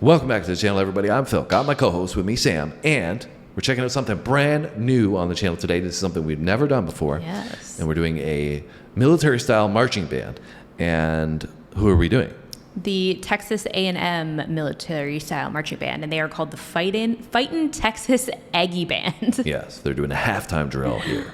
Welcome back to the channel, everybody. I'm Phil. Got my co-host with me, Sam, and we're checking out something brand new on the channel today. This is something we've never done before. Yes. And we're doing a military-style marching band. And who are we doing? The Texas A&M military-style marching band, and they are called the Fightin Texas Aggie Band. Yes, they're doing a halftime drill here.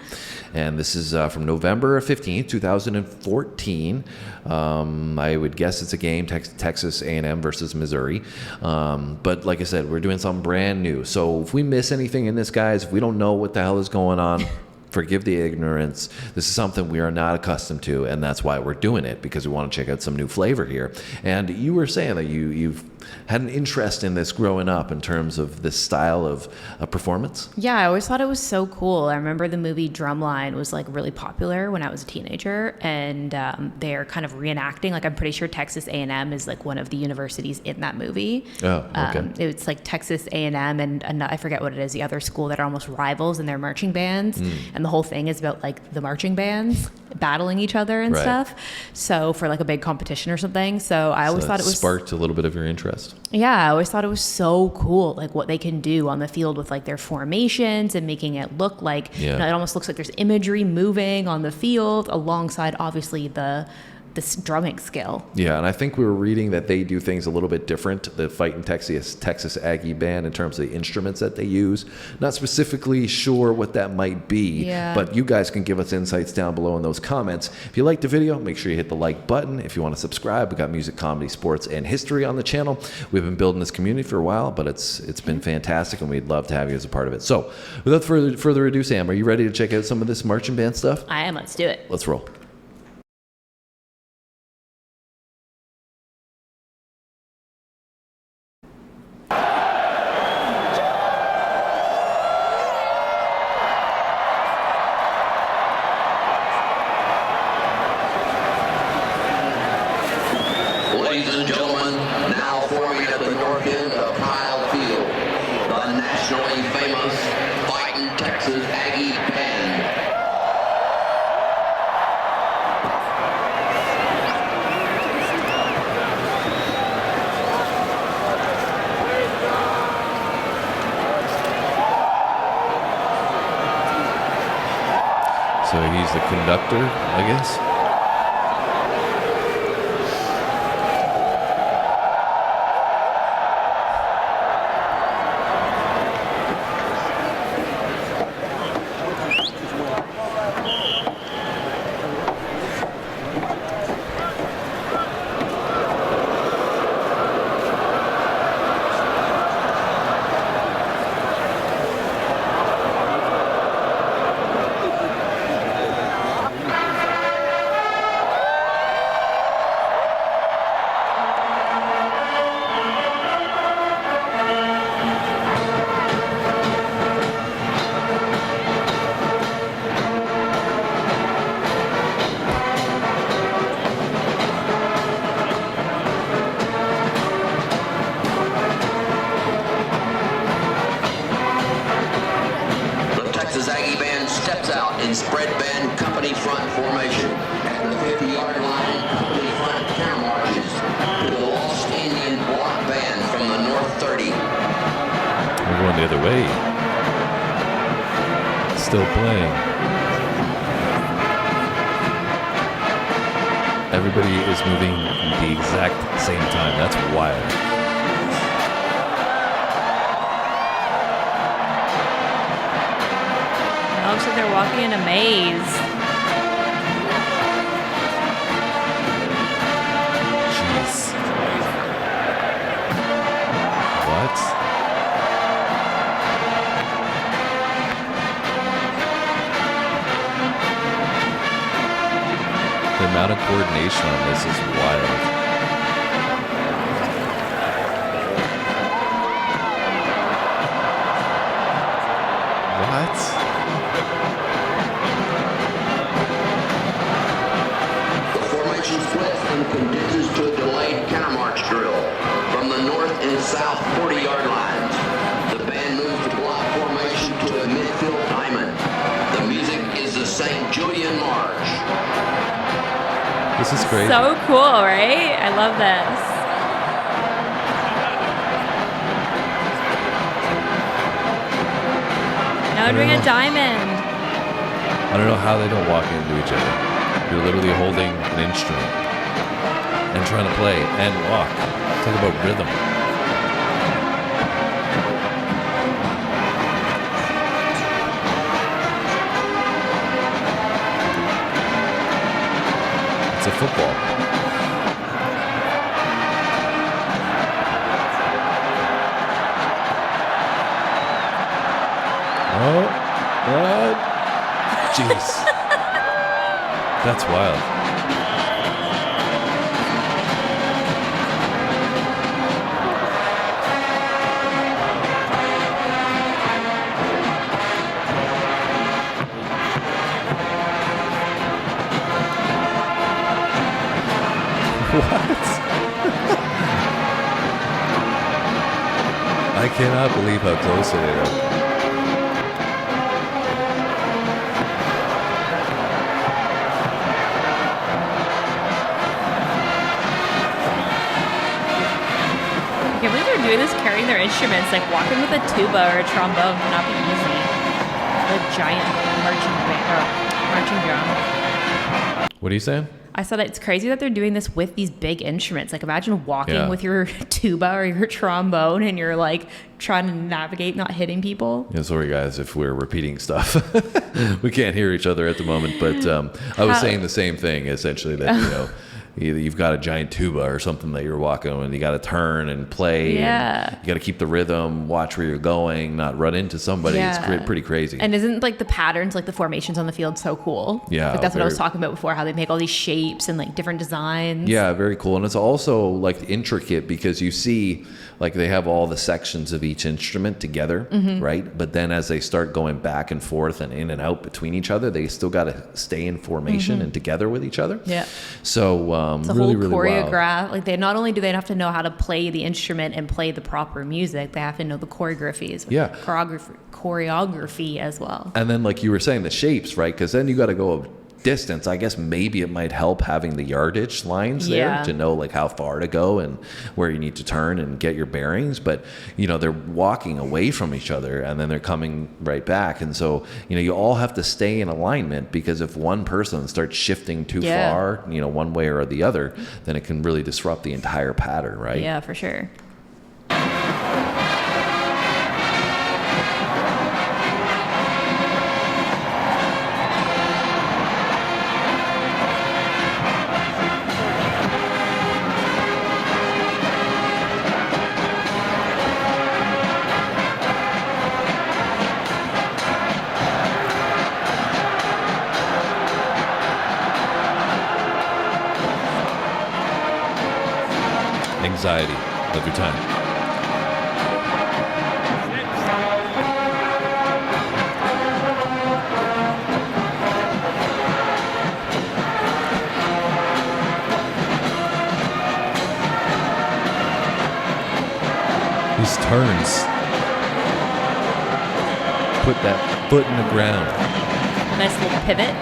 And this is from November 15th, 2014. I would guess it's a game, Texas A&M versus Missouri. But like I said, we're doing something brand new. So if we miss anything in this, guys, if we don't know what the hell is going on, forgive the ignorance. This is something we are not accustomed to, and that's why we're doing it, because we want to check out some new flavor here. And you were saying that you've had an interest in this growing up in terms of this style of performance. Yeah, I always thought it was so cool. I remember the movie Drumline was like really popular when I was a teenager, and they're kind of reenacting. Like, I'm pretty sure Texas A&M is like one of the universities in that movie. Oh, okay. It's like Texas A&M and I forget what it is, the other school that are almost rivals in their marching bands. And the whole thing is about like the marching bands battling each other and stuff. So for like a big competition or something. So I always thought it was sparked a little bit of your interest. Yeah, I always thought it was so cool, like what they can do on the field with like their formations and making it look like, you know, it almost looks like there's imagery moving on the field alongside obviously this drumming skill. Yeah, and I think we were reading that they do things a little bit different, the Fightin Texas Aggie Band, in terms of the instruments that they use. Not specifically sure what that might be, but you guys can give us insights down below in those comments. If you liked the video, make sure you hit the like button. If you want to subscribe, we got music, comedy, sports, and history on the channel. We've been building this community for a while, but it's been fantastic, and we'd love to have you as a part of it. So without further ado, Sam, are you ready to check out some of this marching band stuff? I am. Let's do it. Let's roll. Ladies and gentlemen, now forming at the north end of Kyle Field, the nationally famous Fightin Texas Aggie Band. So he's the conductor, I guess. Texas Aggie Band steps out in spread band company front formation at the 50-yard line. Company front counter marches to the Lost Indian block band from the North 30. We're going the other way. Still playing. Everybody is moving at the exact same time. That's wild. It looks like they're walking in a maze. Jeez. What? The amount of coordination on this is wild. What? Splits and condenses to a delayed countermarch drill from the north and south 40-yard lines. The band moves to block formation to a midfield diamond. The music is the St. Julian March. This is great. So cool, right? I love this. Now we're doing a diamond. I don't know how they don't walk into each other. You're literally holding an instrument and trying to play and walk. Talk about rhythm. It's a football. Oh, what? Jeez. That's wild. What? I cannot believe how close they are. I can't believe they're doing this carrying their instruments. Like walking with a tuba or a trombone cannot be easy. A giant marching drum. What are you saying? I said it's crazy that they're doing this with these big instruments. Like imagine walking with your tuba or your trombone and you're like trying to navigate not hitting people. Yeah, sorry guys if we're repeating stuff. We can't hear each other at the moment, but I was saying the same thing essentially that you've got a giant tuba or something that you're walking on and you got to turn and play. Yeah. And you got to keep the rhythm, watch where you're going, not run into somebody. Yeah. It's pretty crazy. And isn't like the patterns, like the formations on the field so cool? Yeah. Like that's what I was talking about before, how they make all these shapes and like different designs. Yeah, very cool. And it's also like intricate because you see like they have all the sections of each instrument together, right? But then as they start going back and forth and in and out between each other, they still got to stay in formation and together with each other. Yeah. So it's a really, whole really choreograph. wild. Like they not only do they have to know how to play the instrument and play the proper music, they have to know the choreographies. Yeah. Choreography as well. And then like you were saying, the shapes, right? Because then you got to go a distance. I guess maybe it might help having the yardage lines there to know like how far to go and where you need to turn and get your bearings. But they're walking away from each other and then they're coming right back. And so you all have to stay in alignment because if one person starts shifting too far, one way or the other, then it can really disrupt the entire pattern, right? Yeah, for sure. Anxiety of your time. These turns. Put that foot in the ground. Nice little pivot.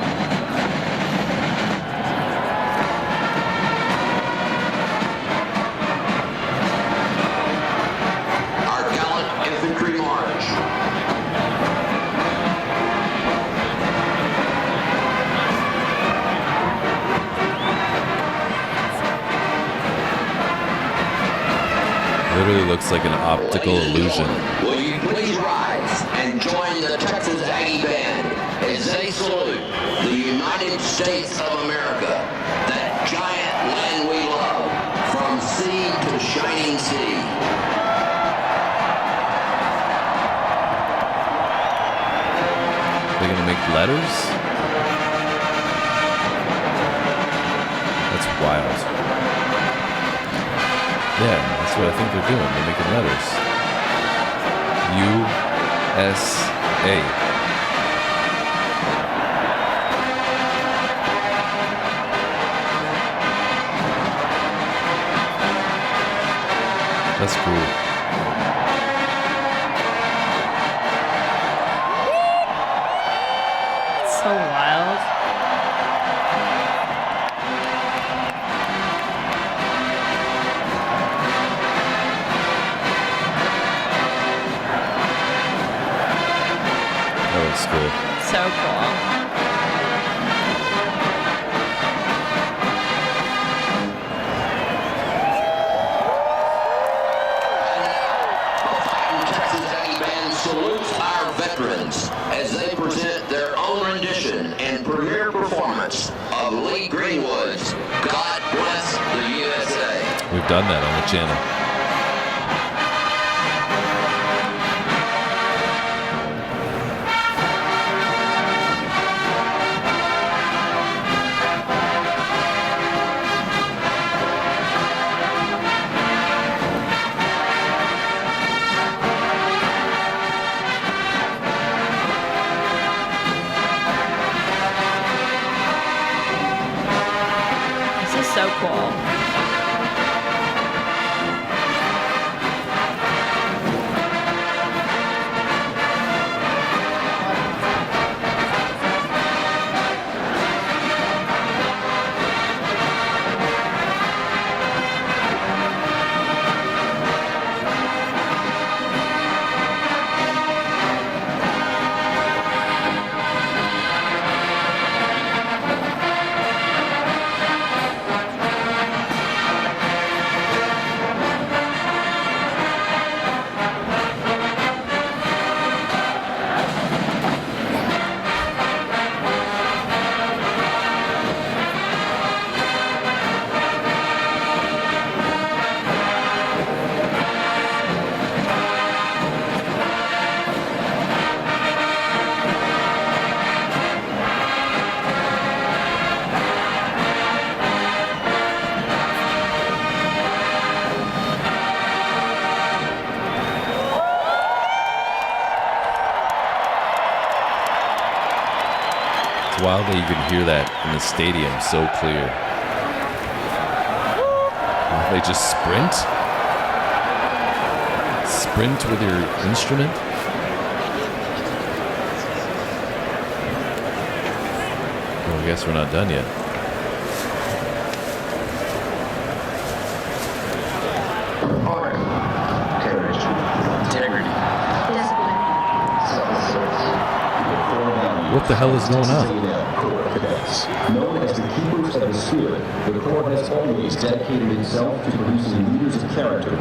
Literally looks like an optical illusion. Will you please rise and join the Texas Aggie Band as they salute the United States of America, that giant land we love, from sea to shining sea. They're gonna make letters? That's wild. Yeah, that's what I think they're doing. They're making letters. USA. That's cool. It's so wild. That That's cool. So cool. Texas Aggie Band salutes our veterans as they present their own rendition and premiere performance of Lee Greenwood's God Bless the USA. We've done that on the channel. This is so cool. It's wild that you can hear that in the stadium so clear. They just sprint? Sprint with your instrument? Well, I guess we're not done yet. Honor, courage, integrity, discipline, self-assertion. What the hell is going on? Cadets. Known as the keepers of the spirit, the Corps has always dedicated itself to producing leaders of character.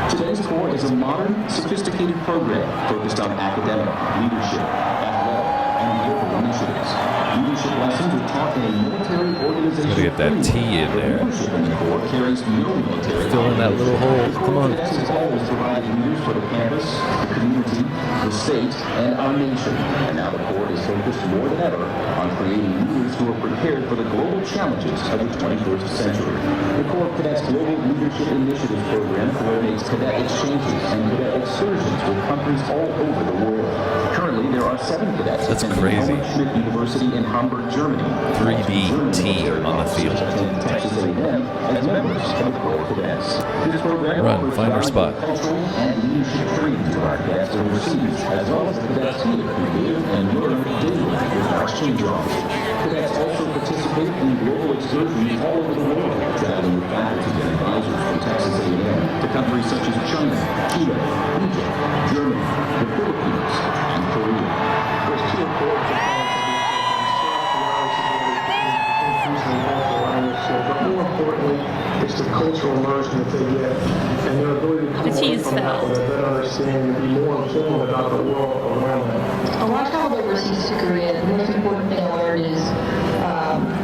Today's Corps is a modern, sophisticated program focused on academic, leadership, athletic, and local initiatives. Leadership lessons are taught in a military organization. Gotta get that T in there. Leadership in the Corps carries no military. Fill in that little hole. Come on. Cadets has always provided leaders for the campus, the community, the state, and our nation. And now the Corps is focused more than ever on creating leaders who are prepared for the global challenges of the 21st century. The Corps Cadets Global Leadership Initiative Program coordinates cadet exchanges and cadet excursions with countries all over the world. Currently, there are 7 cadets That's attending crazy. Helmut Schmidt University in Hamburg, Germany. 3D German team military on the field. officers attend Texas A&M as members of the Corps Cadets. This program Run, offers find our valuable spot. cultural and leadership training to our cadets overseas, as well as the cadets here who live and learn daily with our exchange office. Cadets also participate in global excursions all over the world, traveling with faculty and advisors from Texas A&M to countries such as China, Chile, Egypt, Germany, the Philippines, and Korea. There's 2 important but more importantly, it's the cultural immersion that they get and their ability to come The away cheese from that filled. with a better understanding and be more informed about the world around them. When I traveled overseas to Korea, the most important thing I learned is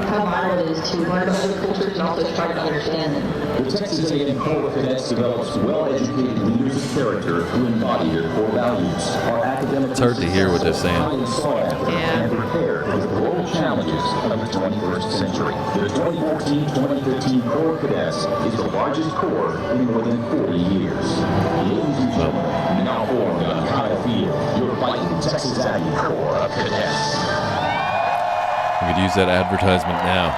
how vital it is to learn about other cultures and also try to understand them. The Texas A&M Corps of Cadets develops well-educated leaders of character who embody their core values. Are academic. It's hard to hear what they're saying. Yeah. And prepared for the global challenges of the 21st century. The 2014-2015 Corps of Cadets is the largest corps in more than 40 years. Ladies and gentlemen, now formed on Kyle Field, your Fightin Texas Aggie Corps of Cadets. We could use that advertisement now.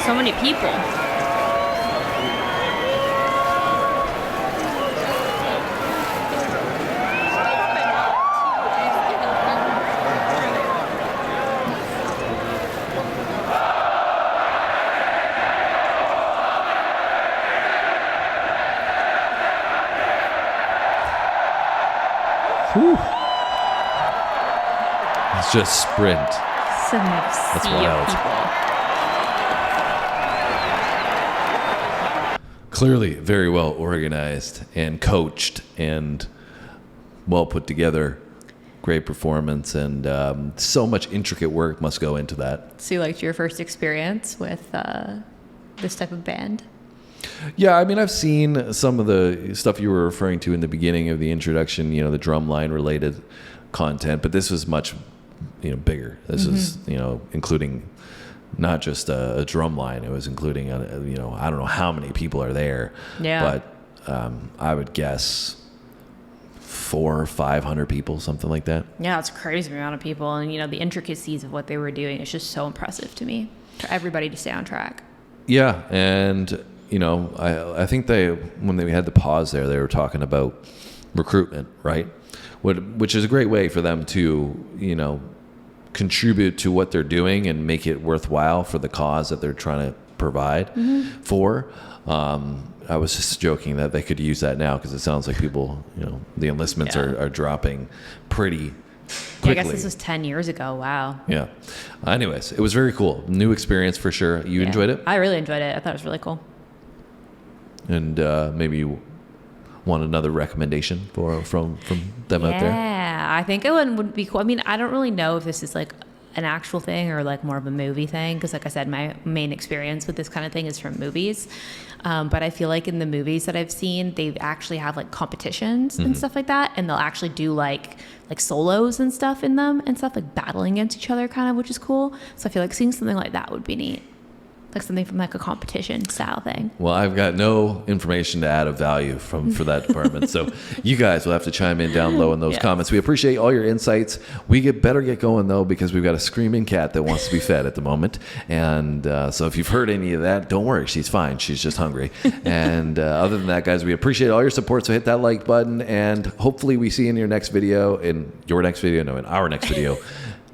So many people. It's just sprint. That's wild. People. Clearly very well organized and coached and well put together. Great performance, and so much intricate work must go into that. So you liked your first experience with this type of band? Yeah, I mean, I've seen some of the stuff you were referring to in the beginning of the introduction, the drumline related content, but this was much, bigger. This is, including not just a drum line. It was including, I don't know how many people are there. Yeah. But I would guess 400 or 500 people, something like that. Yeah, it's a crazy amount of people. And, the intricacies of what they were doing is just so impressive to me. For everybody to stay on track. Yeah, and, I think when they had the pause there, they were talking about recruitment, right? Which is a great way for them to, contribute to what they're doing and make it worthwhile for the cause that they're trying to provide for. I was just joking that they could use that now because it sounds like people, the enlistments are dropping pretty quickly. Yeah, I guess this was 10 years ago. Wow. Yeah. Anyways, it was very cool. New experience for sure. You enjoyed it? I really enjoyed it. I thought it was really cool. And maybe you want another recommendation from them out there? Yeah, I think it would be cool. I mean, I don't really know if this is like an actual thing or like more of a movie thing, because like I said, my main experience with this kind of thing is from movies, but I feel like in the movies that I've seen, they actually have like competitions and stuff like that, and they'll actually do like solos and stuff in them and stuff, like battling against each other kind of, which is cool. So I feel like seeing something like that would be neat, like something from like a competition style thing. Well, I've got no information to add of value for that department. So you guys will have to chime in down low in those comments. We appreciate all your insights. We better get going though, because we've got a screaming cat that wants to be fed at the moment. And so if you've heard any of that, don't worry. She's fine. She's just hungry. And other than that, guys, we appreciate all your support. So hit that like button, and hopefully we see you in our next video. In our next video.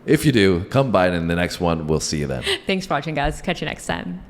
If you do, come by, and in the next one, we'll see you then. Thanks for watching, guys. Catch you next time.